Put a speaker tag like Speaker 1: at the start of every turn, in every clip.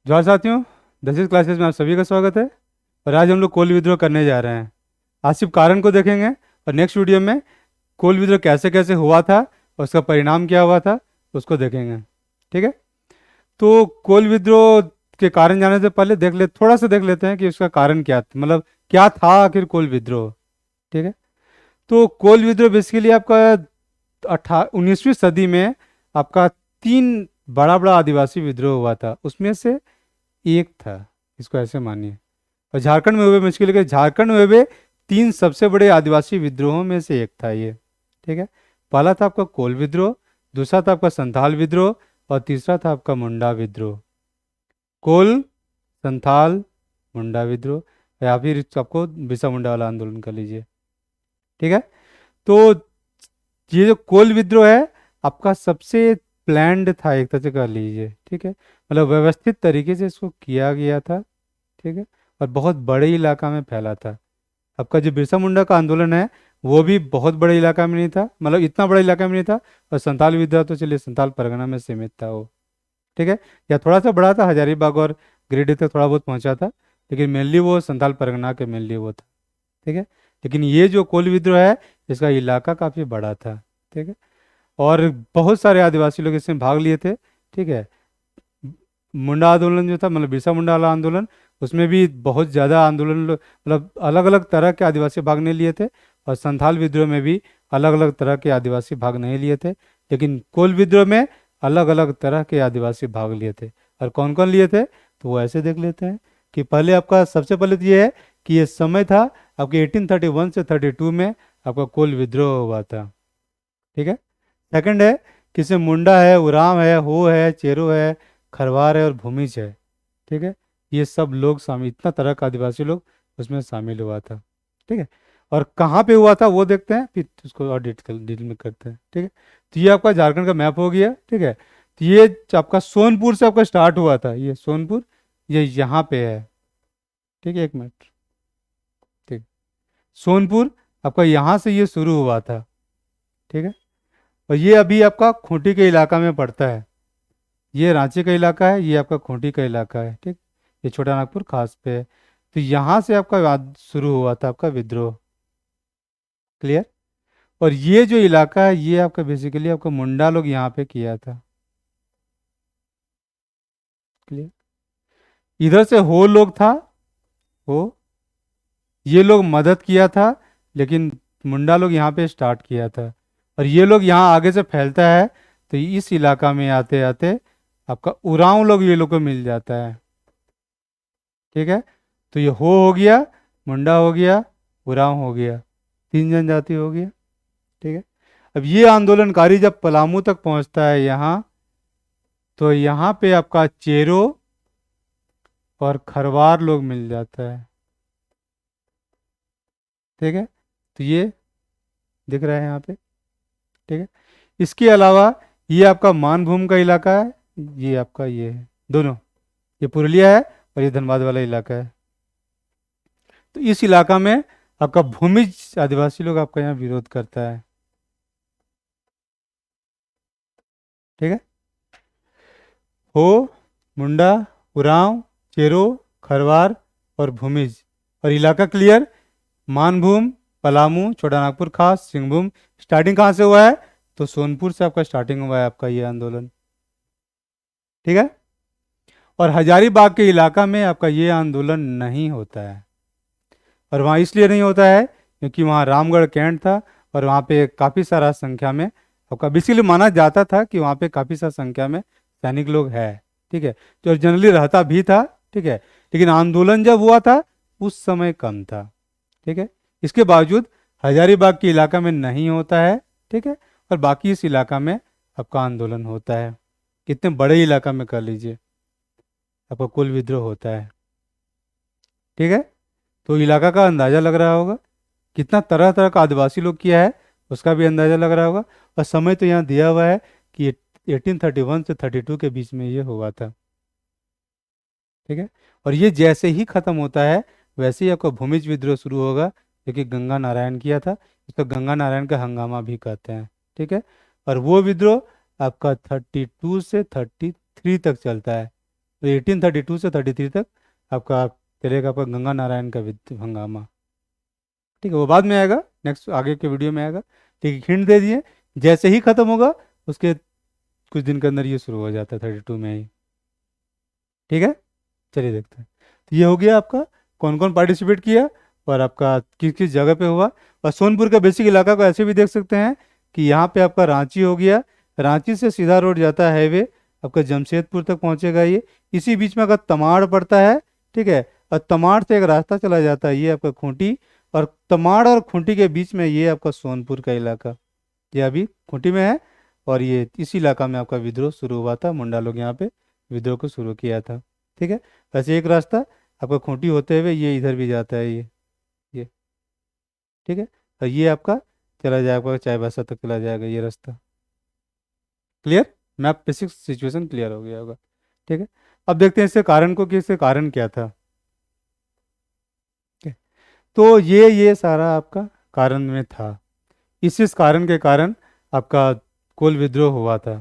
Speaker 1: जवाहर साथियों, 10वीं क्लासेस में आप सभी का स्वागत है। और आज हम लोग कोल विद्रोह करने जा रहे हैं। आज सिर्फ कारण को देखेंगे और नेक्स्ट वीडियो में कोल विद्रोह कैसे कैसे हुआ था और उसका परिणाम क्या हुआ था उसको देखेंगे। ठीक है। तो कोल विद्रोह के कारण जाने से पहले थोड़ा सा देख लेते हैं कि उसका कारण क्या था, मतलब क्या था आखिर कोल विद्रोह। ठीक है। तो कोल विद्रोह बेसिकली आपका 19वीं सदी में आपका तीन बड़ा बड़ा आदिवासी विद्रोह हुआ था, उसमें से एक था, इसको ऐसे मानिए। और झारखंड में हुए, मुश्किल के झारखंड में हुए तीन सबसे बड़े आदिवासी विद्रोहों में से एक था ये। ठीक है। पहला था आपका कोल विद्रोह, दूसरा था आपका संथाल विद्रोह और तीसरा था आपका मुंडा विद्रोह। कोल, संथाल, मुंडा विद्रोह, या फिर आपको बिरसा मुंडा वाला आंदोलन कर लीजिए। ठीक है। तो ये जो कोल विद्रोह है आपका सबसे प्लान्ड था, एक तरह से कर लीजिए। ठीक है। मतलब व्यवस्थित तरीके से इसको किया गया था। ठीक है। और बहुत बड़े इलाका में फैला था। आपका जो बिरसा मुंडा का आंदोलन है वो भी बहुत बड़े इलाका में नहीं था, मतलब इतना बड़ा इलाका में नहीं था। और संताल विद्रोह तो चलिए संताल परगना में सीमित था वो। ठीक है। या थोड़ा सा बड़ा था, हजारीबाग और गिरिडीह तक थोड़ा बहुत पहुंचा था, लेकिन मेनली वो संताल परगना के मेनली वो था। ठीक है। लेकिन ये जो कोल विद्रोह है इसका इलाका काफ़ी बड़ा था। ठीक है। और बहुत सारे आदिवासी लोग इसमें भाग लिए थे। ठीक है। मुंडा आंदोलन जो था, मतलब बिरसा मुंडा वाला आंदोलन, उसमें भी बहुत ज़्यादा मतलब अलग अलग तरह के आदिवासी भाग नहीं लिए थे। और संथाल विद्रोह में भी अलग अलग तरह के आदिवासी भाग नहीं लिए थे। लेकिन कोल विद्रोह में अलग अलग तरह के आदिवासी भाग लिए थे। और कौन कौन लिए थे तो वो ऐसे देख लेते हैं कि पहले आपका सबसे पहले तो ये है कि ये समय था आपके 1831 से 32 में आपका कोल विद्रोह हुआ था। ठीक है। सेकंड है कि इसमें मुंडा है, उरांव है, हो है, चेरो है, खरवार है और भूमिज है। ठीक है। ये सब लोग शामिल, इतना तरह का आदिवासी लोग उसमें शामिल हुआ था। ठीक है। और कहाँ पे हुआ था वो देखते हैं, फिर उसको और डिटेल में करते हैं। ठीक है। तो ये आपका झारखंड का मैप हो गया। ठीक है। तो ये आपका सोनपुर से आपका स्टार्ट हुआ था, ये सोनपुर, ये यहाँ पे है। ठीक है, एक मिनट। ठीक। सोनपुर आपका यहाँ से ये शुरू हुआ था। ठीक है। और ये अभी आपका खूंटी के इलाका में पड़ता है। ये रांची का इलाका है, ये आपका खूंटी का इलाका है। ठीक। ये छोटा नागपुर खास पे है। तो यहाँ से आपका शुरू हुआ था आपका विद्रोह। क्लियर। और ये जो इलाका है ये आपका बेसिकली आपका मुंडा लोग यहाँ पे किया था। क्लियर। इधर से हो लोग था, हो, ये लोग मदद किया था, लेकिन मुंडा लोग यहाँ पे स्टार्ट किया था। और ये लोग यहाँ आगे से फैलता है तो इस इलाका में आते आते आपका उरांव लोग ये लोग को मिल जाता है। ठीक है। तो ये हो गया, मुंडा हो गया, उरांव हो गया, तीन जनजाति हो गया। ठीक है। अब ये आंदोलनकारी जब पलामू तक पहुंचता है यहाँ, तो यहाँ पे आपका चेरो और खरवार लोग मिल जाता है। ठीक है। तो ये दिख रहा है यहाँ पे। ठीक है। इसके अलावा ये आपका मानभूम का इलाका है, ये आपका ये है, दोनों, ये पुरुलिया है और ये धनबाद वाला इलाका है। तो इस इलाका में आपका भूमिज आदिवासी लोग आपका यहाँ विरोध करता है। ठीक है। हो, मुंडा, उरांव, चेरो, खरवार और भूमिज। और इलाका क्लियर, मानभूम, पलामू, छोटा नागपुर खास, सिंहभूम। स्टार्टिंग कहाँ से हुआ है तो सोनपुर से आपका स्टार्टिंग हुआ है आपका ये आंदोलन। ठीक है। और हजारीबाग के इलाका में आपका ये आंदोलन नहीं होता है। और वहाँ इसलिए नहीं होता है क्योंकि वहाँ रामगढ़ कैंट था और वहाँ पे काफ़ी सारा संख्या में आपका बेसिकली माना जाता था कि वहाँ पे काफ़ी सारा संख्या में सैनिक लोग है। ठीक है। जो जनरली रहता भी था। ठीक है। लेकिन आंदोलन जब हुआ था उस समय कम था। ठीक है। इसके बावजूद हजारीबाग के इलाका में नहीं होता है। ठीक है। और बाकी इस इलाका में आपका आंदोलन होता है। कितने बड़े इलाका में कर लीजिए, आपका कुल विद्रोह होता है। ठीक है। तो इलाका का अंदाजा लग रहा होगा, कितना तरह तरह का आदिवासी लोग किया है उसका भी अंदाजा लग रहा होगा। और समय तो यहाँ दिया हुआ है कि 1831 से 32 के बीच में ये हुआ था। ठीक है। और ये जैसे ही खत्म होता है वैसे ही आपका भूमिज विद्रोह शुरू होगा, जो कि गंगा नारायण किया था। इसको गंगा नारायण का हंगामा भी कहते हैं। ठीक है। और वो विद्रोह आपका 32 से 33 तक चलता है। 1832 से 33 तक आपका चलेगा आपका गंगा नारायण का हंगामा। ठीक है, वो बाद में आएगा, नेक्स्ट आगे के वीडियो में आएगा। ठीक है, हिंट दे दिए, जैसे ही खत्म होगा उसके कुछ दिन के अंदर ये शुरू हो जाता है 32 में ही। ठीक है, चलिए देखते हैं। तो ये हो गया आपका कौन कौन पार्टिसिपेट किया और आपका किस किस जगह पे हुआ। और सोनपुर का बेसिक इलाका को ऐसे भी देख सकते हैं कि यहाँ पे आपका रांची हो गया, रांची से सीधा रोड जाता है हाईवे आपका जमशेदपुर तक पहुंचेगा ये। इसी बीच में अगर तमाड़ पड़ता है, ठीक है, और तमाड़ से एक रास्ता चला जाता है ये आपका खूंटी, और तमाड़ और खूंटी के बीच में ये आपका सोनपुर का इलाका, ये अभी खूंटी में है। और ये इस इलाका में आपका विद्रोह शुरू हुआ था, मुंडा लोग यहाँ पे विद्रोह को शुरू किया था। ठीक है, वैसे एक रास्ता आपका खूंटी होते हुए ये इधर भी जाता है ये। ठीक है, और ये आपका चला जाएगा चाईबासा तक चला जाएगा ये रास्ता। Clear, map basic situation clear हो गया होगा। ठीक है, अब देखते हैं इससे कारण को कि इससे कारण क्या था। ठीक है, तो ये सारा आपका कारण में था, इस कारण के कारण आपका कोल विद्रोह हुआ था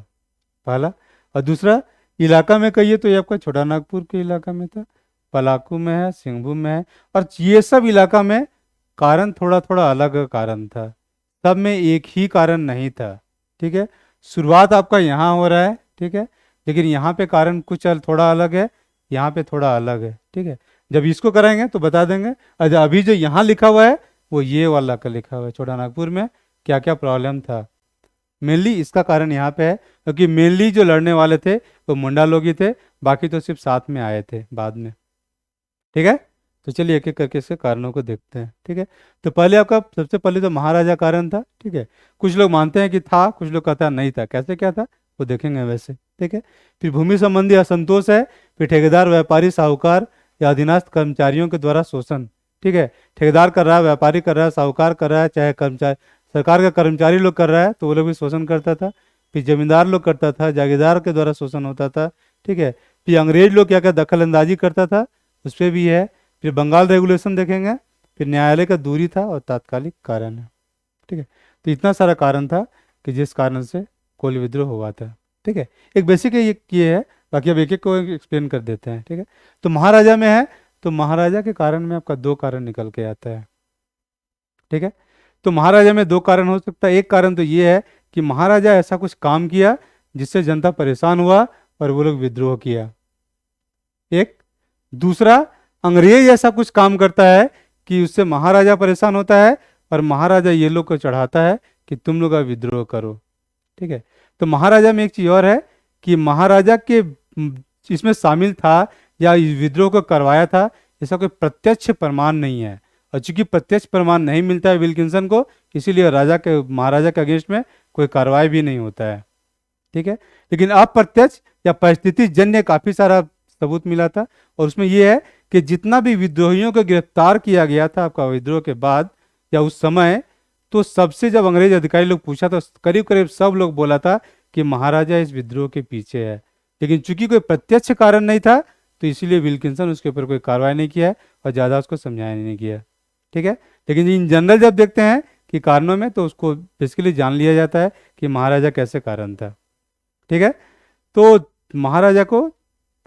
Speaker 1: पहला। और दूसरा इलाका में कहिए तो ये आपका छोटा नागपुर के इलाका में था, पलाकू में है, सिंहभूम में है, और ये सब इलाका में कारण थोड़ा थोड़ा अलग कारण था, सब में एक ही कारण नहीं था। ठीक है, शुरुआत आपका यहाँ हो रहा है, ठीक है, लेकिन यहाँ पे कारण कुछ थोड़ा अलग है, यहाँ पे थोड़ा अलग है। ठीक है, जब इसको कराएंगे तो बता देंगे। अच्छा, अभी जो यहाँ लिखा हुआ है वो ये वाला का लिखा हुआ है, छोटा नागपुर में क्या क्या प्रॉब्लम था। मेनली इसका कारण यहाँ पे है क्योंकि मेनली जो लड़ने वाले थे वो मुंडा लोग ही थे, बाकी तो सिर्फ साथ में आए थे बाद में। ठीक है, तो चलिए एक एक करके इसके कारणों को देखते हैं। ठीक है, तो पहले आपका सबसे पहले तो महाराजा कारण था। ठीक है, कुछ लोग मानते हैं कि था, कुछ लोग कहता है नहीं था, कैसे क्या था वो देखेंगे वैसे। ठीक है, फिर भूमि संबंधी असंतोष है, फिर ठेकेदार व्यापारी साहूकार या अधीनस्थ कर्मचारियों के द्वारा शोषण। ठीक है, ठेकेदार कर रहा है, व्यापारी कर रहा है, साहूकार कर रहा है, चाहे कर्मचारी सरकार का कर्मचारी लोग कर रहा है तो वो लोग भी शोषण करता था। फिर जमींदार लोग करता था, जागीरदार के द्वारा शोषण होता था। ठीक है, फिर अंग्रेज लोग क्या क्या दखल अंदाजी करता था उस पर भी है। फिर बंगाल रेगुलेशन देखेंगे, फिर न्यायालय का दूरी था और तात्कालिक कारण है। ठीक है, तो इतना सारा कारण था कि जिस कारण से कोल विद्रोह हुआ था। ठीक है, एक बेसिक ये है, बाकी अब एक एक को एक्सप्लेन कर देते हैं। ठीक है, तो महाराजा में है, तो महाराजा के कारण में आपका दो कारण निकल के आता है। ठीक है, तो महाराजा में दो कारण हो सकता है। एक कारण तो ये है कि महाराजा ऐसा कुछ काम किया जिससे जनता परेशान हुआ और वो लोग विद्रोह किया। एक दूसरा, अंग्रेज ऐसा कुछ काम करता है कि उससे महाराजा परेशान होता है और महाराजा ये लोग को चढ़ाता है कि तुम लोग अब विद्रोह करो। ठीक है, तो महाराजा में एक चीज और है कि महाराजा के इसमें शामिल था या इस विद्रोह को करवाया था, ऐसा कोई प्रत्यक्ष प्रमाण नहीं है। और चूंकि प्रत्यक्ष प्रमाण नहीं मिलता है विल्किंसन को, इसीलिए महाराजा के अगेंस्ट में कोई कार्रवाई भी नहीं होता है। ठीक है, लेकिन अप्रत्यक्ष या परिस्थिति जन्य काफी सारा सबूत मिला था, और उसमें यह है कि जितना भी विद्रोहियों को गिरफ्तार किया गया था आपका विद्रोह के बाद या उस समय, तो सबसे जब अंग्रेज अधिकारी लोग पूछा तो करीब करीब सब लोग बोला था कि महाराजा इस विद्रोह के पीछे है। लेकिन चूंकि कोई प्रत्यक्ष कारण नहीं था तो इसीलिए विल्किंसन उसके ऊपर कोई कार्रवाई नहीं किया है और ज़्यादा उसको समझाया नहीं किया। ठीक है, लेकिन इन जनरल जब देखते हैं कि कारणों में, तो उसको बेसिकली जान लिया जाता है कि महाराजा कैसे कारण था। ठीक है, तो महाराजा को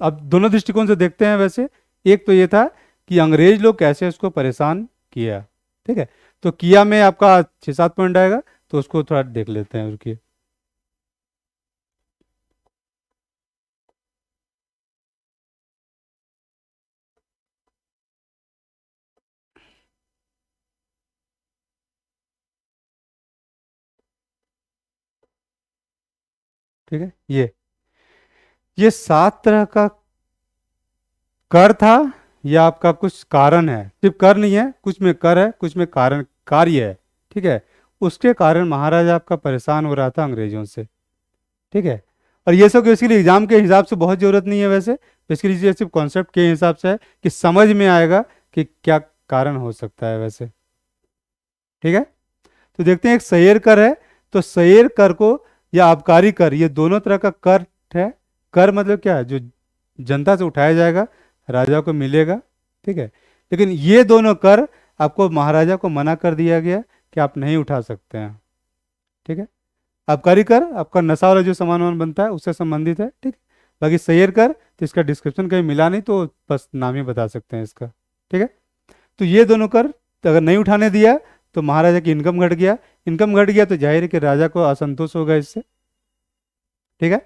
Speaker 1: अब दोनों दृष्टिकोण से देखते हैं वैसे। एक तो ये था कि अंग्रेज लोग कैसे उसको परेशान किया। ठीक है, तो किया में आपका 6-7 पॉइंट आएगा, तो उसको थोड़ा देख लेते हैं। रुकिए, ठीक है, ये 7 तरह का कर था या आपका कुछ कारण है, सिर्फ कर नहीं है, कुछ में कर है, कुछ में कारण कार्य है। ठीक है, उसके कारण महाराजा आपका परेशान हो रहा था अंग्रेजों से। ठीक है, और ये सब बेसिकली एग्जाम के हिसाब से बहुत जरूरत नहीं है वैसे, बेसिकली ये सिर्फ कॉन्सेप्ट के हिसाब से है कि समझ में आएगा कि क्या कारण हो सकता है वैसे। ठीक है, तो देखते हैं एक सैर कर है, तो सैर कर को या आबकारी कर, ये दोनों तरह का कर है। कर मतलब क्या है, जो जनता से उठाया जाएगा, राजा को मिलेगा। ठीक है, लेकिन ये दोनों कर आपको महाराजा को मना कर दिया गया कि आप नहीं उठा सकते हैं। ठीक है, आबकारी कर आपका नशा वाला जो सामान वामान बनता है उससे संबंधित है। ठीक है, बाकी सैर कर तो इसका डिस्क्रिप्शन कहीं मिला नहीं, तो बस नाम ही बता सकते हैं इसका। ठीक है, तो ये दोनों कर अगर नहीं उठाने दिया तो महाराजा की इनकम घट गया, इनकम घट गया तो जाहिर है कि राजा को असंतोष होगा इससे। ठीक है,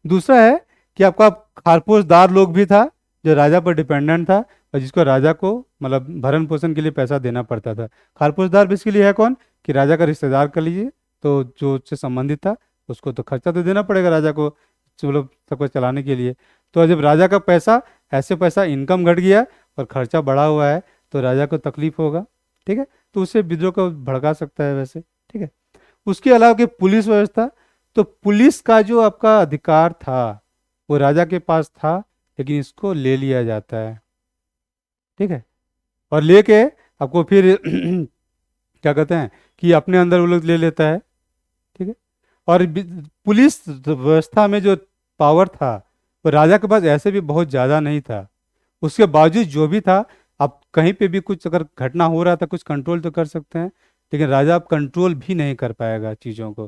Speaker 1: दूसरा है कि आपका खारपोशदार लोग भी था जो राजा पर डिपेंडेंट था और जिसको राजा को मतलब भरण पोषण के लिए पैसा देना पड़ता था। खारपोशदार बेसिकली है कौन, कि राजा का रिश्तेदार कर लीजिए, तो जो उससे संबंधित था उसको तो खर्चा तो देना पड़ेगा राजा को, मतलब सबको चलाने के लिए। तो जब राजा का पैसा ऐसे पैसा इनकम घट गया और खर्चा बढ़ा हुआ है तो राजा को तकलीफ होगा। ठीक है, तो उससे विद्रोह को भड़का सकता है वैसे। ठीक है, उसके अलावा कि पुलिस व्यवस्था, तो पुलिस का जो आपका अधिकार था वो राजा के पास था, लेकिन इसको ले लिया जाता है। ठीक है, और लेके आपको फिर क्या कहते हैं कि अपने अंदर वो लोग ले लेता है। ठीक है, और पुलिस व्यवस्था में जो पावर था वो राजा के पास ऐसे भी बहुत ज़्यादा नहीं था। उसके बावजूद जो भी था, आप कहीं पे भी कुछ अगर घटना हो रहा था कुछ कंट्रोल तो कर सकते हैं, लेकिन राजा आप कंट्रोल भी नहीं कर पाएगा चीज़ों को।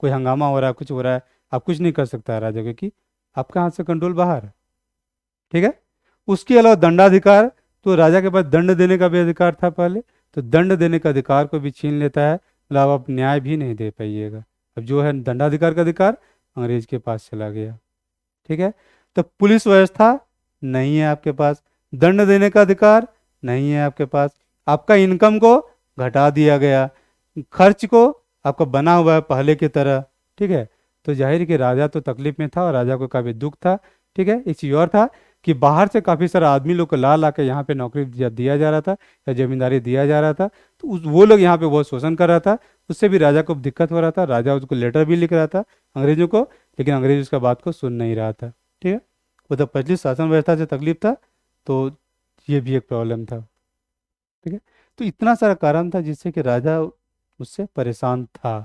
Speaker 1: कोई हंगामा हो रहा है, कुछ हो रहा है, आप कुछ नहीं कर सकता है राजा, क्योंकि आपके हाथ से कंट्रोल बाहर है। ठीक है, उसके अलावा दंडाधिकार, तो राजा के पास दंड देने का भी अधिकार था पहले, तो दंड देने का अधिकार को भी छीन लेता है, मतलब आप न्याय भी नहीं दे पाइएगा। अब जो है दंडाधिकार का अधिकार अंग्रेज के पास चला गया। ठीक है, तो पुलिस व्यवस्था नहीं है आपके पास, दंड देने का अधिकार नहीं है आपके पास, आपका इनकम को घटा दिया गया, खर्च को आपका बना हुआ है पहले की तरह। ठीक है, तो जाहिर है कि राजा तो तकलीफ में था और राजा को काफ़ी दुख था। ठीक है, एक चीज़ और था कि बाहर से काफ़ी सारा आदमी लोग को ला ला के यहाँ पे नौकरी दिया जा रहा था या जमींदारी दिया जा रहा था, तो वो लोग यहाँ पे बहुत शोषण कर रहा था, उससे भी राजा को दिक्कत हो रहा था। राजा उसको लेटर भी लिख रहा था अंग्रेजों को, लेकिन अंग्रेज उसका बात को सुन नहीं रहा था। ठीक है, वो तो पछली शासन व्यवस्था से तकलीफ था, तो ये भी एक प्रॉब्लम था। ठीक है, तो इतना सारा कारण था जिससे कि राजा उससे परेशान था।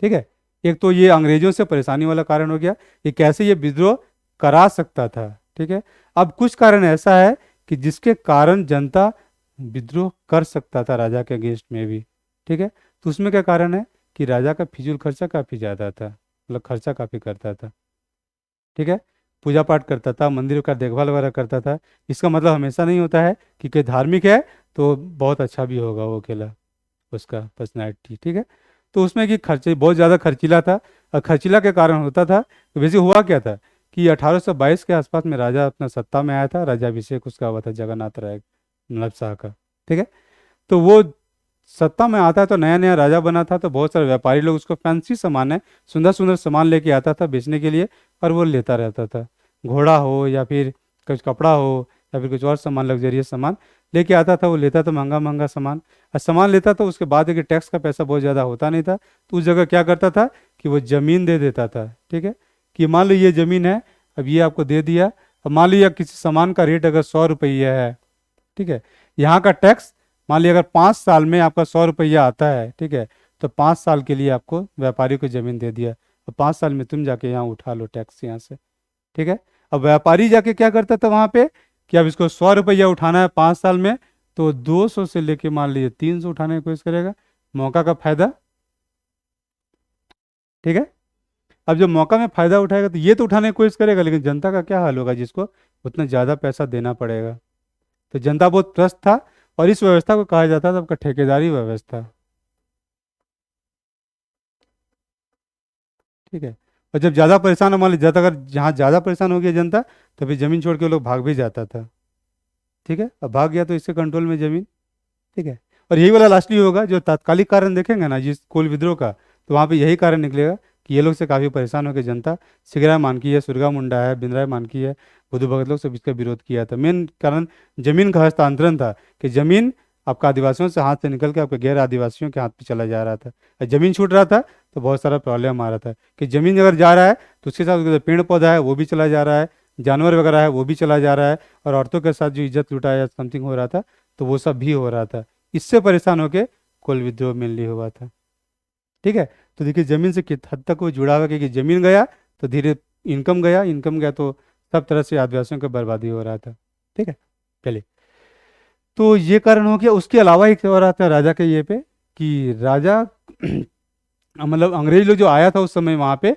Speaker 1: ठीक है, एक तो ये अंग्रेजों से परेशानी वाला कारण हो गया कि कैसे ये विद्रोह करा सकता था। ठीक है, अब कुछ कारण ऐसा है कि जिसके कारण जनता विद्रोह कर सकता था राजा के अगेंस्ट में भी। ठीक है, तो उसमें क्या कारण है कि राजा का फिजूल खर्चा काफ़ी ज़्यादा था, मतलब खर्चा काफ़ी करता था। ठीक है, पूजा पाठ करता था, मंदिर का देखभाल वगैरह करता था। इसका मतलब हमेशा नहीं होता है कि कोई धार्मिक है तो बहुत अच्छा भी होगा वो अकेला, उसका पर्सनैलिटी। ठीक है, तो उसमें कि खर्चे बहुत ज़्यादा खर्चीला था, और खर्चीला के कारण होता था तो वैसे हुआ क्या था कि 1822 के आसपास में राजा अपना सत्ता में आया था, राजाभिषेक उसका हुआ था जगन्नाथ राय नलब शाह का। ठीक है, तो वो सत्ता में आता है तो नया नया राजा बना था, तो बहुत सारे व्यापारी लोग उसको फैंसी सामान है, सुंदर सुंदर सामान लेके आता था बेचने के लिए, और वो लेता रहता था। घोड़ा हो या फिर कुछ कपड़ा हो या फिर कुछ और सामान, लग्जरियस सामान लेके आता था, वो लेता था महंगा महंगा सामान। और सामान लेता था, उसके बाद है टैक्स का पैसा बहुत ज़्यादा होता नहीं था, तो उस जगह क्या करता था कि वो ज़मीन दे देता था। ठीक है, कि मान लो ये ज़मीन है, अब ये आपको दे दिया, अब मान लीजिए किसी सामान का रेट अगर 100 रुपया है, ठीक है, यहाँ का टैक्स मान लीजिए अगर 5 साल में आपका 100 रुपया आता है, ठीक है, तो 5 साल के लिए आपको व्यापारी को ज़मीन दे दिया, और 5 साल में तुम जाके यहाँ उठा लो टैक्स यहाँ से। ठीक है, अब व्यापारी जाके क्या करता था वहाँ पे कि अब इसको 100 रुपया उठाना है 5 साल में, तो 200 से लेके मान लीजिए 300 उठाने की कोशिश करेगा, मौका का फायदा। ठीक है, अब जब मौका में फायदा उठाएगा तो ये तो उठाने की कोशिश करेगा, लेकिन जनता का क्या हाल होगा जिसको उतना ज़्यादा पैसा देना पड़ेगा। तो जनता बहुत त्रस्त था, और इस व्यवस्था को कहा जाता था आपका ठेकेदारी व्यवस्था। ठीक है, और जब ज़्यादा परेशान मान लीजिए ज़्यादा, अगर जहाँ ज़्यादा परेशान हो गया जनता, तो फिर ज़मीन छोड़ के वो लोग भाग भी जाता था। ठीक है, अब भाग गया तो इसके कंट्रोल में ज़मीन। ठीक है, और यही वाला लास्टली होगा जो तात्कालिक कारण देखेंगे ना जिस कोल विद्रोह का, तो वहाँ पे यही कारण निकलेगा कि ये लोग से काफ़ी परेशान होकर जनता सिगरा मानकी है, सुरगा मुंडा है, बिंद्राय मानकी है, बुद्धू भगत लोग सब इसका विरोध किया था। मेन कारण जमीन का हस्तांतरण था, कि जमीन आपका आदिवासियों से हाथ से निकल के आपके गैर आदिवासियों के हाथ पे चला जा रहा था, और जमीन छूट रहा था तो बहुत सारा प्रॉब्लम आ रहा था कि जमीन अगर जा रहा है तो उसके साथ उसके जो पेड़ पौधा है वो भी चला जा रहा है, जानवर वगैरह है वो भी चला जा रहा है, और औरतों के साथ जो इज्जत लुटाया समथिंग हो रहा था, तो वो सब भी हो रहा था। इससे परेशान होकर कोल विद्रोह मेनली हुआ था। ठीक है, तो देखिए जमीन से किस हद तक वो जुड़ा हुआ है, क्योंकि जमीन गया तो धीरे इनकम गया, इनकम गया तो सब तरह से आदिवासियों का बर्बादी हो रहा था। ठीक है, चलिए, तो ये कारण हो गया। उसके अलावा एक और आता है राजा के ये पे कि राजा मतलब अंग्रेज लोग जो आया था उस समय वहाँ पे,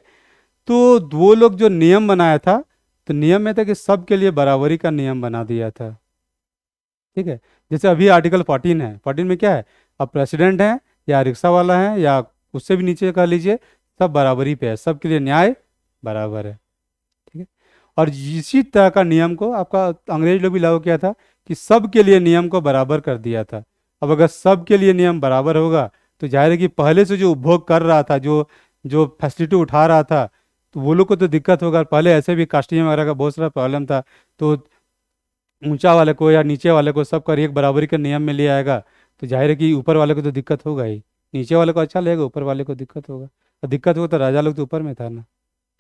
Speaker 1: तो वो लोग जो नियम बनाया था, तो नियम में था कि सबके लिए बराबरी का नियम बना दिया था। ठीक है, जैसे अभी आर्टिकल 14 है, 14 में क्या है, अब प्रेसिडेंट है या रिक्शा वाला है या उससे भी नीचे कर लीजिए, सब बराबरी पे है, सबके लिए न्याय बराबर है। ठीक है, और इसी तरह का नियम को आपका अंग्रेज लोग भी लागू किया था कि सबके लिए नियम को बराबर कर दिया था। अब अगर सबके लिए नियम बराबर होगा तो जाहिर है कि पहले से जो उपभोग कर रहा था, जो जो फैसिलिटी उठा रहा था, तो वो लोग को तो दिक्कत होगा। पहले ऐसे भी कास्टिज्म वगैरह का बहुत सारा प्रॉब्लम था, तो ऊंचा वाले को या नीचे वाले को सबका एक बराबरी के नियम में ले आएगा, तो जाहिर है कि ऊपर वाले को तो दिक्कत होगा ही। नीचे वाले को अच्छा लगेगा, ऊपर वाले को दिक्कत होगा। और दिक्कत होगा तो राजा लोग तो ऊपर में था ना,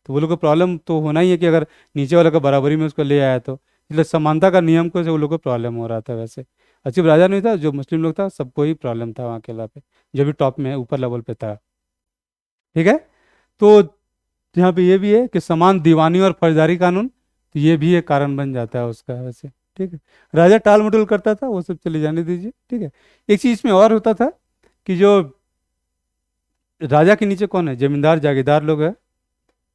Speaker 1: तो वो लोग को प्रॉब्लम तो होना ही है कि अगर नीचे वाले को बराबरी में उसको ले आया तो, इसलिए समानता का नियम को से वो लोग को प्रॉब्लम हो रहा था। वैसे सिर्फ राजा नहीं था, जो मुस्लिम लोग था सबको ही प्रॉब्लम था वहाँ अकेला पे, जो भी टॉप में ऊपर लेवल पे था। ठीक है, तो यहाँ पे ये भी है कि समान दीवानी और फौजदारी कानून, तो ये भी एक कारण बन जाता है उसका वैसे। ठीक है, राजा टाल मटोल करता था, वो सब चले जाने दीजिए। ठीक है, एक चीज में और होता था कि जो राजा के नीचे कौन है, जमींदार जागीरदार लोग है।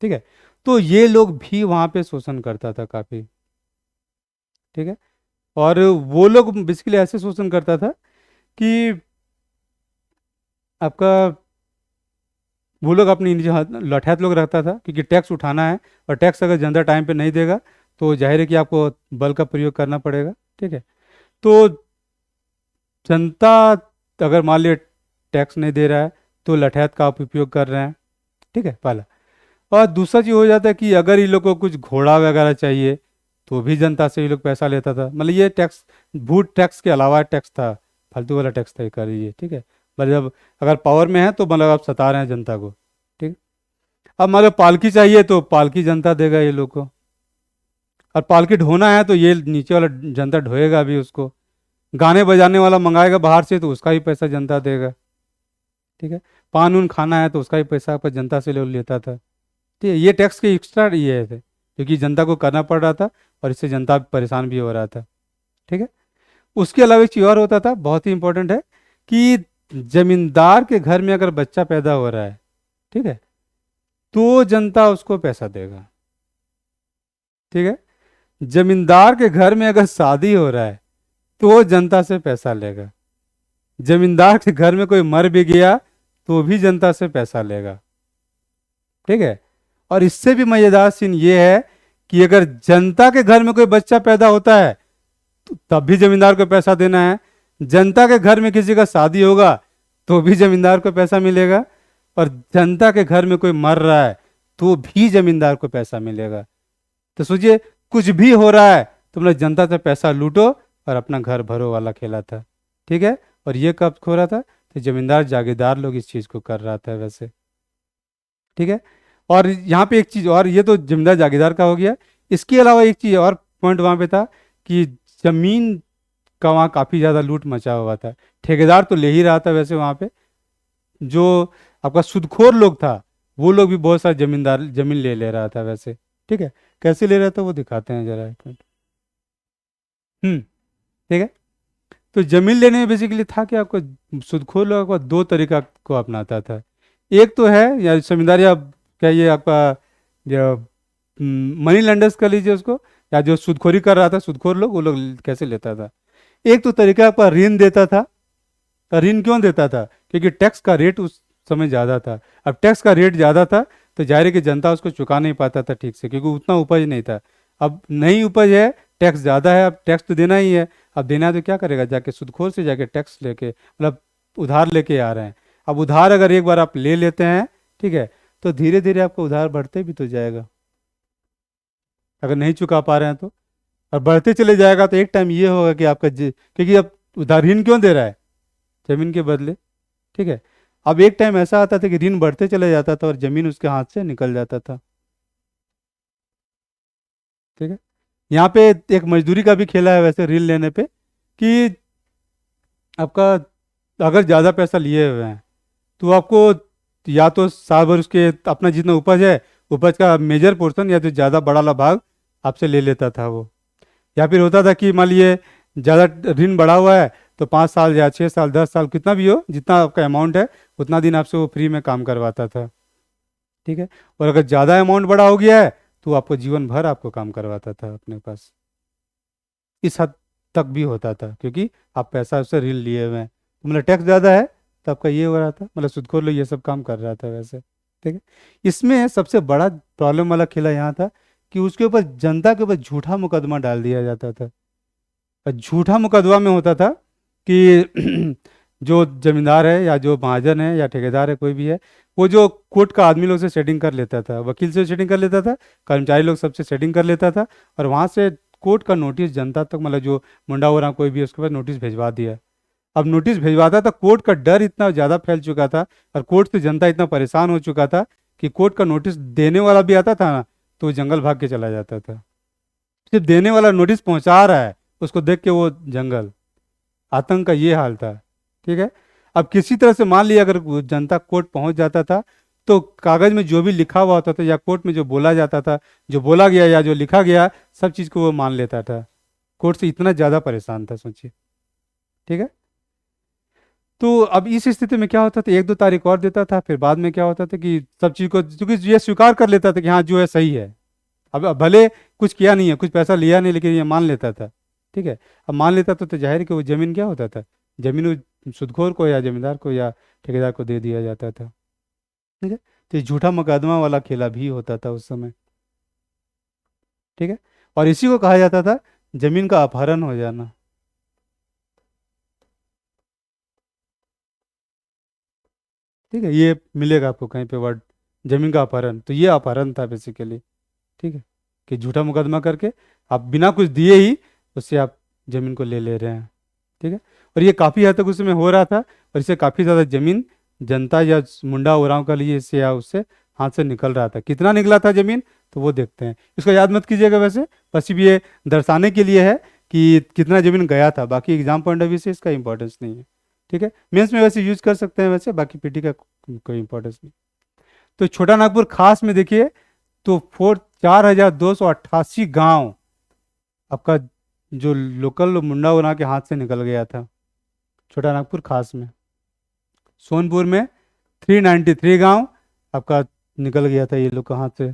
Speaker 1: ठीक है, तो ये लोग भी वहां पे शोषण करता था काफी। ठीक है, और वो लोग बेसिकली ऐसे शोषण करता था कि आपका वो लोग अपनी जो लठैत लोग रखता था, क्योंकि टैक्स उठाना है, और टैक्स अगर जनता टाइम पे नहीं देगा तो जाहिर है कि आपको बल का प्रयोग करना पड़ेगा। ठीक है, तो जनता अगर मान लिया टैक्स नहीं दे रहा है तो लठैत का आप उपयोग कर रहे हैं। ठीक है, पहला। और दूसरा चीज हो जाता है कि अगर इन लोग को कुछ घोड़ा वगैरह चाहिए तो भी जनता से ये लोग पैसा लेता था। मतलब ये टैक्स भूत टैक्स के अलावा टैक्स था, फालतू वाला टैक्स था कर दीजिए। ठीक है, मतलब अगर पावर में है तो मतलब आप सता रहे हैं जनता को। ठीक, अब मतलब पालकी चाहिए तो पालकी जनता देगा ये लोग को, और पालकी ढोना है तो ये नीचे वाला जनता ढोएगा भी उसको। गाने बजाने वाला मंगाएगा बाहर से तो उसका भी पैसा जनता देगा। ठीक है, पान उन खाना है तो उसका भी पैसा पर जनता से लेता था। ठीक है, ये टैक्स के एक्स्ट्रा ये थे क्योंकि जनता को करना पड़ रहा था और इससे जनता परेशान भी हो रहा था। ठीक है, उसके अलावा एक चीज और होता था, बहुत ही इंपॉर्टेंट है, कि जमींदार के घर में अगर बच्चा पैदा हो रहा है, ठीक है, तो जनता उसको पैसा देगा। ठीक है, जमींदार के घर में अगर शादी हो रहा है तो जनता से पैसा लेगा। जमींदार के घर में कोई मर भी गया तो भी जनता से पैसा लेगा। ठीक है, और इससे भी मजेदार सीन ये है कि अगर जनता के घर में कोई बच्चा पैदा होता है तो तब भी जमींदार को पैसा देना है। जनता के घर में किसी का शादी होगा तो भी जमींदार को पैसा मिलेगा, और जनता के घर में कोई मर रहा है तो भी जमींदार को पैसा मिलेगा। तो सोचिए, कुछ भी हो रहा है तो मतलब जनता से पैसा लूटो और अपना घर भरो वाला खेला था। ठीक है, और ये कब हो रहा था, तो जमींदार जागीरदार लोग इस चीज को कर रहा था वैसे। ठीक है, और यहाँ पे एक चीज और, ये तो जमींदार जागीरदार का हो गया। इसके अलावा एक चीज और पॉइंट वहां पे था कि जमीन का वहाँ काफी ज्यादा लूट मचा हुआ था। ठेकेदार तो ले ही रहा था वैसे वहां पे, जो आपका सूदखोर लोग था वो लोग भी बहुत सारा जमींदार जमीन ले रहा था वैसे। ठीक है, कैसे ले रहा था वो दिखाते हैं जरा एक मिनट। ठीक है, तो जमीन लेने में बेसिकली था कि आपको सूदखोर लोग आपको दो तरीका को अपनाता था। एक तो है या जमींदार या कहिए आपका जो मनी लेंडर्स कर लीजिए उसको, या जो सूदखोरी कर रहा था सूदखोर लोग, वो लोग कैसे लेता था। एक तो तरीका आपका ऋण देता था। ऋण क्यों देता था, क्योंकि टैक्स का रेट उस समय ज़्यादा था। अब टैक्स का रेट ज़्यादा था तो जाहिर है कि जनता उसको चुका नहीं पाता था ठीक से, क्योंकि उतना उपज नहीं था। अब नहीं उपज है, टैक्स ज़्यादा है, अब टैक्स तो देना ही है। अब देना है तो क्या करेगा, जाके सूदखोर से जाके टैक्स लेके, मतलब उधार लेके आ रहे हैं। अब उधार अगर एक बार आप ले लेते हैं, ठीक है, तो धीरे धीरे आपका उधार बढ़ते भी तो जाएगा अगर नहीं चुका पा रहे हैं तो। और बढ़ते चले जाएगा तो एक टाइम ये होगा कि आपका क्योंकि अब उधार ऋण क्यों दे रहा है, जमीन के बदले। ठीक है, अब एक टाइम ऐसा आता था कि ऋण बढ़ते चले जाता था और जमीन उसके हाथ से निकल जाता था। ठीक है, यहाँ पे एक मजदूरी का भी खेला है वैसे ऋण लेने पे, कि आपका अगर ज़्यादा पैसा लिए हुए हैं तो आपको या तो साल भर उसके अपना जितना उपज है, उपज का मेजर पोर्शन या तो ज़्यादा बड़ा वाला भाग आपसे ले लेता था वो। या फिर होता था कि मान लिए ज़्यादा ऋण बढ़ा हुआ है तो 5 साल या 6 साल 10 साल कितना भी हो, जितना आपका अमाउंट है उतना दिन आपसे वो फ्री में काम करवाता था। ठीक है, और अगर ज़्यादा अमाउंट बड़ा हो गया है तो आपको जीवन भर आपको काम करवाता था अपने पास। इस हद तक भी होता था, क्योंकि आप पैसा उससे ऋण लिए हुए हैं, तो मतलब टैक्स ज़्यादा है तो आपका ये हो रहा था, मतलब सूदखोर लोग ये सब काम कर रहा था वैसे। ठीक है। इसमें सबसे बड़ा प्रॉब्लम वाला खेला यहाँ था कि उसके ऊपर जनता के ऊपर झूठा मुकदमा डाल दिया जाता था। और झूठा मुकदमा में होता था कि जो जमींदार है या जो महाजन है या ठेकेदार है कोई भी है, वो जो कोर्ट का आदमी लोग से सेटिंग कर लेता था, वकील से सेटिंग कर लेता था, कर्मचारी लोग सबसे सेटिंग कर लेता था, और वहाँ से कोर्ट का नोटिस जनता तक, मतलब जो मुंडा हो रहा कोई भी है, उसके पास नोटिस भिजवा दिया। अब नोटिस भिजवाता था, कोर्ट का डर इतना ज़्यादा फैल चुका था और कोर्ट से जनता इतना परेशान हो चुका था कि कोर्ट का नोटिस देने वाला भी आता था ना, तो वो जंगल भाग के चला जाता था। सिर्फ देने वाला नोटिस पहुंचा रहा है, उसको देख के वो जंगल, आतंक का ये हाल था। ठीक है। अब किसी तरह से मान लिया अगर वो जनता कोर्ट पहुंच जाता था, तो कागज में जो भी लिखा हुआ होता था या कोर्ट में जो बोला जाता था, जो बोला गया या जो लिखा गया, सब चीज़ को वो मान लेता था। कोर्ट से इतना ज़्यादा परेशान था, सोचिए। ठीक है। तो अब इस स्थिति में क्या होता था, एक दो तारीख और देता था, फिर बाद में क्या होता था कि सब चीज़ को, क्योंकि ये स्वीकार कर लेता था कि हाँ जो है सही है। अब भले कुछ किया नहीं है, कुछ पैसा लिया नहीं, लेकिन ये मान लेता था। ठीक है। अब मान लेता तो जाहिर है कि वो जमीन क्या होता था, जमीन वो सूदखोर को या जमींदार को या ठेकेदार को दे दिया जाता था। ठीक है। तो ये झूठा मुकदमा वाला खेला भी होता था उस समय। ठीक है। और इसी को कहा जाता था जमीन का अपहरण हो जाना। ठीक है। ये मिलेगा आपको कहीं पे वर्ड, जमीन का अपहरण, तो ये अपहरण था बेसिकली। ठीक है। कि झूठा मुकदमा करके आप बिना कुछ दिए ही उससे आप जमीन को ले ले रहे हैं। ठीक है। और ये काफ़ी हद तक उसमें हो रहा था, और इससे काफ़ी ज़्यादा जमीन जनता या मुंडा ओराव का लिए इससे या उससे हाथ से निकल रहा था। कितना निकला था जमीन, तो वो देखते हैं। इसको याद मत कीजिएगा वैसे, बस भी ये दर्शाने के लिए है कि कितना जमीन गया था, बाकी एग्जाम पॉइंट ऑफ व्यू से इसका इंपॉर्टेंस नहीं है। ठीक है। मेंस में वैसे यूज कर सकते हैं वैसे, बाकी पीटी का कोई इंपॉर्टेंस नहीं। तो छोटा नागपुर खास में देखिए, तो 4,288 गांव आपका जो लोकल मुंडा उना के हाथ से निकल गया था, छोटा नागपुर खास में। सोनपुर में 393 गांव आपका निकल गया था ये लोग के हाथ से।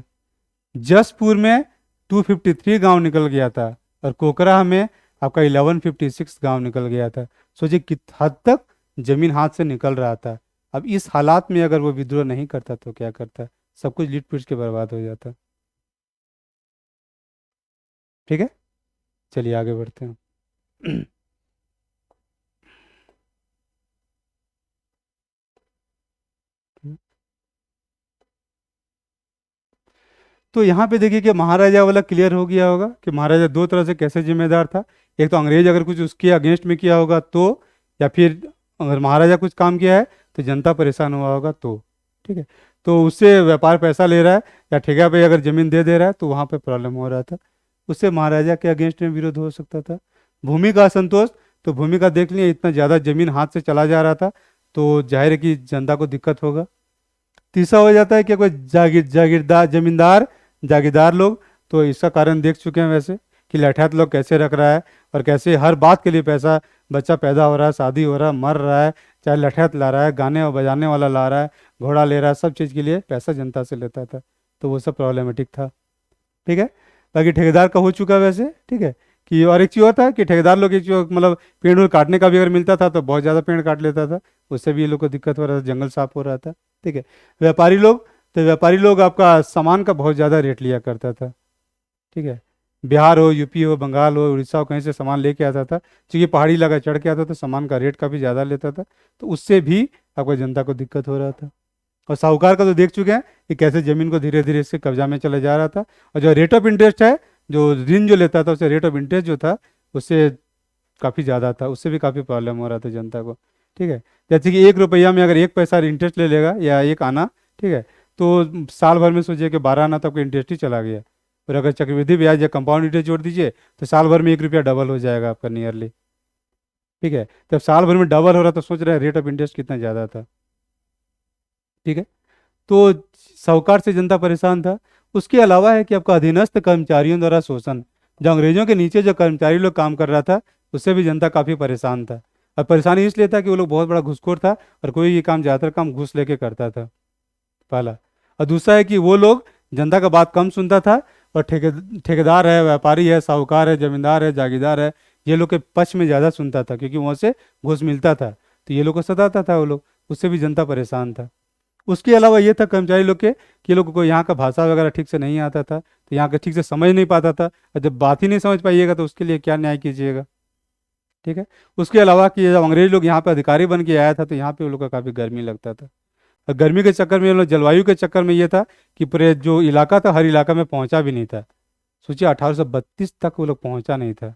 Speaker 1: जसपुर में 253 गांव निकल गया था, और कोकरा में आपका 1156 गांव निकल गया था। सोचिए कित हद तक जमीन हाथ से निकल रहा था। अब इस हालात में अगर वो विद्रोह नहीं करता तो क्या करता, सब कुछ लूट पुट के बर्बाद हो जाता। ठीक है। चलिए आगे बढ़ते हैं। तो यहाँ पे देखिए कि महाराजा वाला क्लियर हो गया होगा कि महाराजा दो तरह से कैसे जिम्मेदार था। एक तो अंग्रेज अगर कुछ उसके अगेंस्ट में किया होगा तो, या फिर अगर महाराजा कुछ काम किया है तो जनता परेशान हुआ होगा तो। ठीक है। तो उससे व्यापार पैसा ले रहा है या ठेका पे अगर जमीन दे दे रहा है तो वहाँ पे प्रॉब्लम हो रहा था, उससे महाराजा के अगेंस्ट में विरोध हो सकता था। भूमि का असंतोष, तो भूमि का देख लिया इतना ज़्यादा जमीन हाथ से चला जा रहा था, तो जाहिर है कि जनता को दिक्कत होगा। तीसरा हो जाता है कि कोई जागीरदार जमींदार जागीरदार लोग, तो इसका कारण देख चुके हैं वैसे कि लठैत लोग कैसे रख रहा है, और कैसे हर बात के लिए पैसा, बच्चा पैदा हो रहा है, शादी हो रहा है, मर रहा है, चाहे लठैत ला रहा है, गाने और बजाने वाला ला रहा है, घोड़ा ले रहा है, सब चीज़ के लिए पैसा जनता से लेता था, तो वो सब प्रॉब्लमेटिक था। ठीक है। बाकी ठेकेदार का हो चुका वैसे। ठीक है। कि और एक चीज़ होता है कि ठेकेदार लोग एक चीज़, मतलब पेड़ उड़ काटने का भी अगर मिलता था तो बहुत ज़्यादा पेड़ काट लेता था, उससे भी ये लोग को दिक्कत हो रहा था, जंगल साफ हो रहा था। ठीक है। व्यापारी लोग, तो व्यापारी लोग आपका सामान का बहुत ज़्यादा रेट लिया करता था। ठीक है। बिहार हो, यूपी हो, बंगाल हो, उड़ीसा हो, कहीं से सामान लेके आता था, क्योंकि पहाड़ी इलाका चढ़ के आता था, सामान का रेट काफ़ी ज़्यादा लेता था, तो उससे भी आपको जनता को दिक्कत हो रहा था। और साहूकार का तो देख चुके हैं कि कैसे ज़मीन को धीरे धीरे इसके कब्जा में चले जा रहा था। और जो रेट ऑफ इंटरेस्ट है, जो ऋण जो लेता था, उससे रेट ऑफ इंटरेस्ट जो था उससे काफ़ी ज़्यादा था, उससे भी काफ़ी प्रॉब्लम हो रहा था जनता को। ठीक है। जैसे कि 1 रुपया में अगर 1 पैसा इंटरेस्ट ले लेगा या 1 आना, ठीक है, तो साल भर में सोचिए कि 12 आना तक इंटरेस्ट ही चला गया। और अगर चक्रवृद्धि ब्याज या कंपाउंड इंटरेस्ट जोड़ दीजिए तो साल भर में 1 रुपया डबल हो जाएगा आपका नियरली। ठीक है। जब साल भर में डबल हो रहा तो सोच रहे हैं रेट ऑफ इंटरेस्ट कितना ज़्यादा था। ठीक है। तो साहूकार से जनता परेशान था। उसके अलावा है कि आपका अधीनस्थ कर्मचारियों द्वारा शोषण, जो अंग्रेजों के नीचे जो कर्मचारी लोग काम कर रहा था, उससे भी जनता काफ़ी परेशान था। और परेशानी इसलिए था कि वो लोग बहुत बड़ा घूसखोर था, और कोई ये काम, ज़्यादातर काम घूस लेके करता था, पहला। और दूसरा है कि वो लोग जनता का बात कम सुनता था, और ठेकेदार है, व्यापारी है, साहूकार है, जमींदार है, जागीरदार है, ये लोग के पक्ष में ज़्यादा सुनता था क्योंकि वहाँ से घूस मिलता था। तो ये लोग को सताता था वो लोग, उससे भी जनता परेशान था। उसके अलावा ये था कर्मचारी लोग के कि ये लोगों को यहाँ का भाषा वगैरह ठीक से नहीं आता था, तो यहाँ का ठीक से समझ नहीं पाता था, और जब बात ही नहीं समझ पाइएगा तो उसके लिए क्या न्याय कीजिएगा। ठीक है। उसके अलावा कि जब अंग्रेज लोग यहाँ पे अधिकारी बन के आया था तो यहाँ पे वो लोग का काफ़ी गर्मी लगता था, और गर्मी के चक्कर में ये लोग, जलवायु के चक्कर में ये था कि पूरे जो इलाका था हर इलाका में पहुँचा भी नहीं था। सोचिए 1832 तक वो लोग पहुँचा नहीं था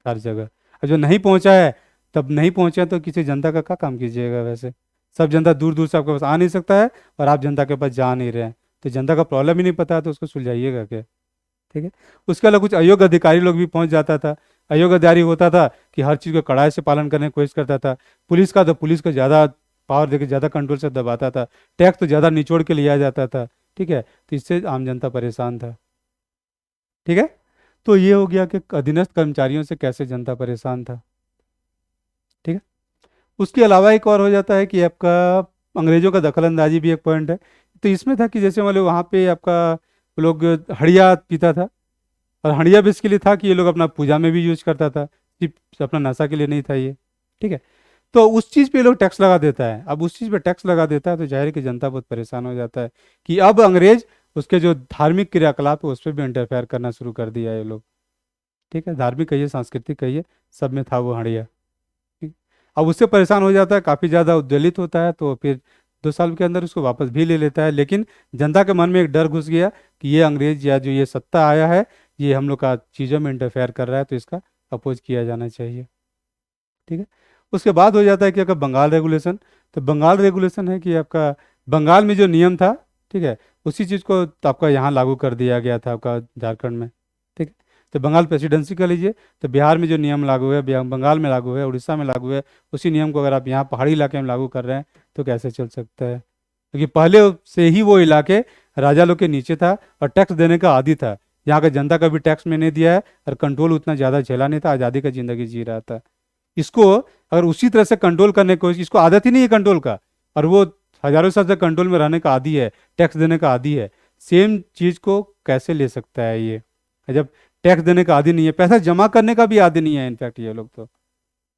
Speaker 1: हर जगह, और जो नहीं पहुँचा है तब नहीं पहुँचा तो किसी जनता का क्या काम कीजिएगा वैसे। सब जनता दूर दूर से आपके पास आ नहीं सकता है, और आप जनता के पास जा नहीं रहे हैं, तो जनता का प्रॉब्लम ही नहीं पता है तो उसको सुलझाइएगा क्या। ठीक है। उसके अलावा कुछ अयोग्य अधिकारी लोग भी पहुंच जाता था। अयोग्य अधिकारी होता था कि हर चीज़ को कड़ाई से पालन करने की कोशिश करता था। पुलिस का तो पुलिस को ज़्यादा पावर देकर ज़्यादा कंट्रोल से दबाता था। टैक्स तो ज़्यादा निचोड़ के लिया जाता था। ठीक है। तो इससे आम जनता परेशान था। ठीक है। तो ये हो गया कि अधीनस्थ कर्मचारियों से कैसे जनता परेशान था। ठीक है। उसके अलावा एक और हो जाता है कि आपका अंग्रेजों का दखल अंदाजी भी एक पॉइंट है। तो इसमें था कि जैसे मान लो वहाँ पे आपका वो लोग हड़िया पीता था, और हंडिया भी इसके लिए था कि ये लोग अपना पूजा में भी यूज करता था, सिर्फ अपना नशा के लिए नहीं था ये। ठीक है। तो उस चीज़ पे ये लोग टैक्स लगा देता है। अब उस चीज़ पे टैक्स लगा देता है तो जाहिर है कि जनता बहुत परेशान हो जाता है कि अब अंग्रेज उसके जो धार्मिक क्रियाकलाप है उस पर भी इंटरफेयर करना शुरू कर दिया ये लोग। ठीक है। धार्मिक कहिए, सांस्कृतिक कहिए, सब में था वो हंडिया। ठीक। अब उससे परेशान हो जाता है, काफ़ी ज़्यादा उद्वेलित होता है, तो फिर 2 साल के अंदर उसको वापस भी ले लेता है। लेकिन जनता के मन में एक डर घुस गया कि ये अंग्रेज या जो ये सत्ता आया है ये हम लोग का चीज़ों में इंटरफेयर कर रहा है, तो इसका अपोज किया जाना चाहिए। ठीक है। उसके बाद हो जाता है कि आपका बंगाल रेगुलेशन। तो बंगाल रेगुलेशन है कि आपका बंगाल में जो नियम था, ठीक है, उसी चीज़ को तो आपका यहाँ लागू कर दिया गया था आपका झारखंड में। ठीक है। तो बंगाल प्रेसिडेंसी कर लीजिए, तो बिहार में जो नियम लागू है बंगाल में लागू है, उड़ीसा में लागू है, उसी नियम को अगर आप यहाँ पहाड़ी इलाके में लागू कर रहे हैं तो कैसे चल सकता है। क्योंकि पहले से ही वो इलाके राजा लोग के नीचे था और टैक्स देने का आदी था। यहाँ का जनता का भी टैक्स मैंने दिया है और कंट्रोल उतना ज़्यादा झेला नहीं था, आज़ादी का ज़िंदगी जी रहा था। इसको अगर उसी तरह से कंट्रोल करने की कोशिश, इसको आदत ही नहीं है कंट्रोल का, और वो हजारों साल से कंट्रोल में रहने का आदी है, टैक्स देने का आदी है, सेम चीज़ को कैसे ले सकता है ये। जब टैक्स देने का आदी नहीं है, पैसा जमा करने का भी आदी नहीं है इनफैक्ट ये लोग तो,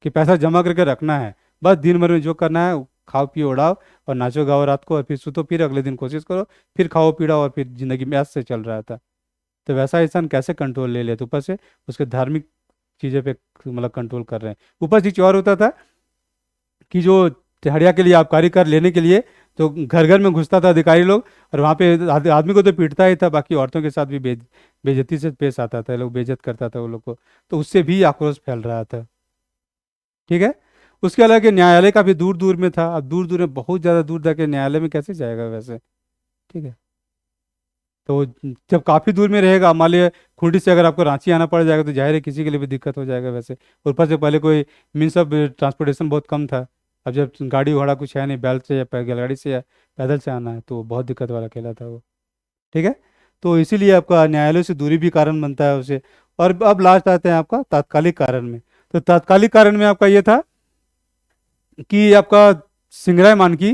Speaker 1: कि पैसा जमा करके रखना है, बस दिन भर में जो करना है खाओ पियो उड़ाओ और नाचो गाओ रात को, और फिर सुतो, फिर अगले दिन कोशिश करो, फिर खाओ पीड़ाओ, और फिर जिंदगी में ऐसे चल रहा था। तो वैसा इंसान कैसे कंट्रोल ले ले, तो ऊपर से उसके धार्मिक चीज़ों पे मतलब कंट्रोल कर रहे हैं। ऊपर से चीज और होता था कि जो हड़िया के लिए आबकारी कर लेने के लिए तो घर घर में घुसता था अधिकारी लोग, और वहाँ पे आदमी को तो पीटता ही था, बाकी औरतों के साथ भी बेइज्जती से पेश आता था, लोग बेइज्जत करता था वो लोग को, तो उससे भी आक्रोश फैल रहा था। ठीक है। उसके अलावा कि न्यायालय काफ़ी दूर दूर में था। अब दूर दूर में बहुत ज़्यादा दूर जाके न्यायालय में कैसे जाएगा वैसे। ठीक है। तो जब काफ़ी दूर में रहेगा, मान लिया खूंटी से अगर आपको रांची आना पड़ जाएगा तो जाहिर है किसी के लिए भी दिक्कत हो जाएगा वैसे। और ऊपर से पहले कोई मीन्स ऑफ ट्रांसपोर्टेशन बहुत कम था। अब जब गाड़ी घोड़ा कुछ है नहीं, बैल से या बैलगाड़ी से या पैदल से आना है तो बहुत दिक्कत वाला खेला था वो। ठीक है। तो इसीलिए आपका न्यायालय से दूरी भी कारण बनता है उसे। और अब लास्ट आते हैं आपका तात्कालिक कारण में। तो तात्कालिक कारण में आपका ये था कि आपका सिंगराय मानकी,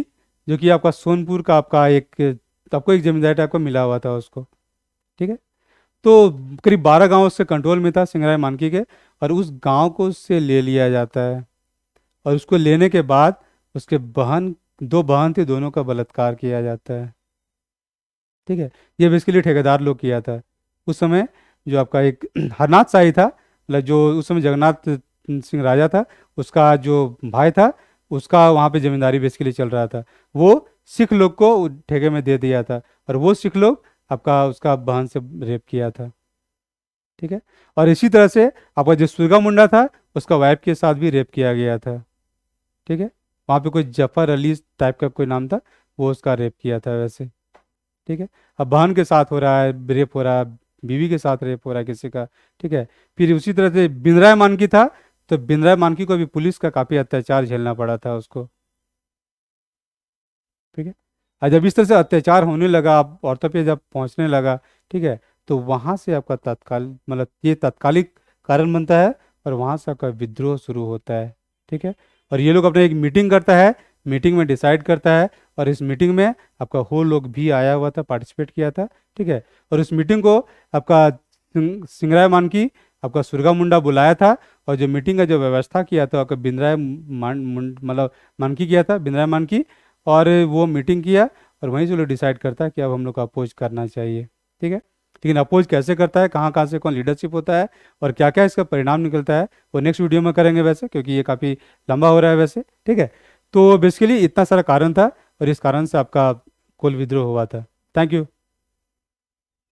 Speaker 1: जो कि आपका सोनपुर का आपका एक, आपको एक जमींदार टाइप का मिला हुआ था उसको। ठीक है। तो करीब 12 गांव उससे कंट्रोल में था सिंगराय मानकी के, और उस गांव को उससे ले लिया जाता है, और उसको लेने के बाद उसके बहन, 2 बहन थी, दोनों का बलात्कार किया जाता है। ठीक है। ये बेसिकली ठेकेदार लोग किया था उस समय। जो आपका एक हरनाथ शाही था, मतलब जो उस समय जगन्नाथ सिंह राजा था, उसका जो भाई था, उसका वहाँ पे जमींदारी बेसिकली चल रहा था। वो सिख लोग को ठेके में दे दिया था, और वो सिख लोग आपका उसका बहन से रेप किया था। ठीक है। और इसी तरह से आपका जो सुरगा मुंडा था उसका वाइफ के साथ भी रेप किया गया था। ठीक है। वहाँ पे कोई जफर अली टाइप का कोई नाम था, वो उसका रेप किया था वैसे। ठीक है। अब बहन के साथ हो रहा है रेप, हो रहा है बीवी के साथ रेप हो रहा है किसी का। ठीक है। फिर उसी तरह से बिंद्राय मानकी था, तो बिंद्राय मानकी को भी पुलिस का काफ़ी अत्याचार झेलना पड़ा था उसको। ठीक है। और जब इस तरह से अत्याचार होने लगा, आप औरतों पे जब पहुंचने लगा, ठीक है, तो वहां से आपका तत्काल मतलब ये तात्कालिक कारण बनता है, और वहां से आपका विद्रोह शुरू होता है। ठीक है। और ये लोग अपने एक मीटिंग करता है मीटिंग में डिसाइड करता है, और इस मीटिंग में आपका होल लोग भी आया हुआ था, पार्टिसिपेट किया था, ठीक है। और इस मीटिंग को आपका सिंगराय मानकी, आपका सुरगा मुंडा बुलाया था, और जो मीटिंग का जो व्यवस्था किया था आपका बिंद्राय मतलब मानकी किया था, बिंद्राय मानकी। और वो मीटिंग किया, और वहीं से लोग डिसाइड करता है कि अब हम लोग को अपोज करना चाहिए, ठीक है। लेकिन अपोज कैसे करता है, कहाँ कहाँ से कौन लीडरशिप होता है, और क्या क्या इसका परिणाम निकलता है, वो नेक्स्ट वीडियो में करेंगे वैसे, क्योंकि ये काफ़ी लंबा हो रहा है वैसे, ठीक है। तो बेसिकली इतना सारा कारण था, और इस कारण से आपका कुल विद्रोह हुआ था। Thank you.